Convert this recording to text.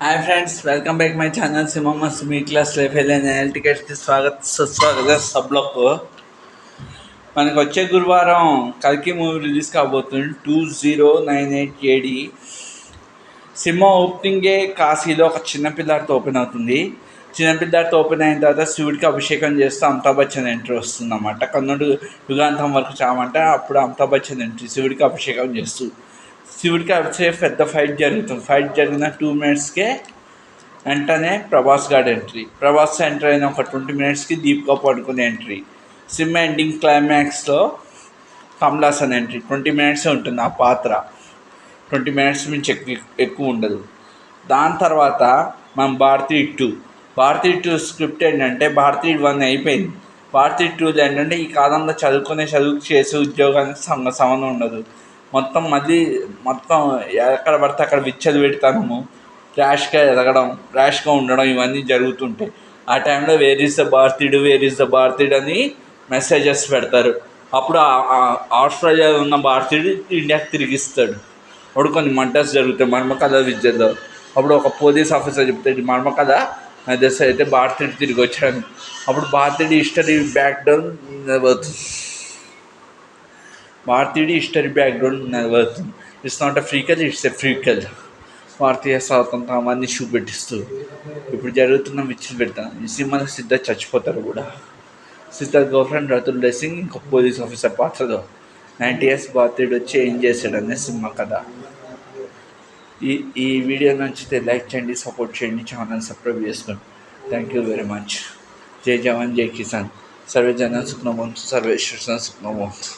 Hi friends, welcome back my channel సిమస్ మీ class life ఎల్ టికెట్స్కి సుస్వాగత సబ్లకు. మనకు వచ్చే గురువారం కల్కి మూవీ రిలీజ్ కాబోతుంది 2098 AD. సినిమా ఓపెనింగే కాశీలో ఒక చిన్నపిల్లాడితో ఓపెన్ అవుతుంది. చిన్నపిల్లాడితో ఓపెన్ అయిన తర్వాత శివుడికి అభిషేకం చేస్తూ అమితాబ్ బచ్చన్ ఎంట్రీ వస్తుంది అన్నమాట. కన్నుడు యుగాంతం వరకు చామంటే అప్పుడు అమితాబ్ బచ్చన్ ఎంట్రీ శివుడికి అభిషేకం చేస్తూ శివుడికి అభిషేకం పెద్ద ఫైట్ జరుగుతుంది. ఫైట్ జరిగిన 2 minutesకే వెంటనే Prabhas guard entry. Prabhas enter అయిన ఒక 20 minutesకి దీపికా పడుకునే ఎంట్రీ. సినిమా ఎండింగ్ క్లైమాక్స్లో కమల్ హాసన్ ఎంట్రీ. 20 minutes ఉంటుంది ఆ పాత్ర. 20 minutes నుంచి ఎక్కువ ఉండదు. దాని తర్వాత మనం భారతీ టూ స్క్రిప్ట్ ఏంటంటే భారతీ 1 అయిపోయింది. భారతీ 2 ఏంటంటే ఈ కాలంలో చదువు చేసే ఉద్యోగానికి సంబంధం ఉండదు. మొత్తం ఎక్కడ పడితే అక్కడ విచ్చలు పెడతాము, ర్యాష్గా ఎదగడం, ర్యాష్గా ఉండడం ఇవన్నీ జరుగుతుంటాయి. ఆ టైంలో వేర్ ఈజ్ ద భారతీయుడు అని మెసేజెస్ పెడతారు. అప్పుడు ఆస్ట్రేలియాలో ఉన్న భారతీయుడు ఇండియాకి తిరిగిస్తాడు. అప్పుడు కొన్ని మర్డర్స్ జరుగుతాయి మర్మకథ విద్యలో. అప్పుడు ఒక పోలీస్ ఆఫీసర్ చెప్తాడు మర్మకథ దశ అయితే భారతీయుడు తిరిగి వచ్చాడు. అప్పుడు భారతీయుడి హిస్టరీ బ్యాక్గ్రౌండ్ నెరవేరుతుంది. It's not a freckle, it's a freckle. భారతీయ స్వాతంత్రాన్ని చూపెట్టిస్తూ ఇప్పుడు జరుగుతున్న విచ్చులు పెడతాను. ఈ సినిమాలో సిద్ధార్థ్ చచ్చిపోతారు కూడా. సిద్ధార్థ్ గర్ల్ఫ్రెండ్ రతుల్ సింగ్ ఇంకొక పోలీస్ ఆఫీసర్ పాత్రలో 90 years భారతీయుడు వచ్చి ఏం చేశాడనే సినిమా కథ. ఈ వీడియో నచ్చితే లైక్ చేయండి, సపోర్ట్ చేయండి, ఛానల్ సబ్స్క్రైబ్ చేసుకోండి. Thank you very much. జై జవాన్ జై కిసాన్. సర్వే జన సుఖనో భవంతు, సర్వేశ్వర సుఖనో భవంతు.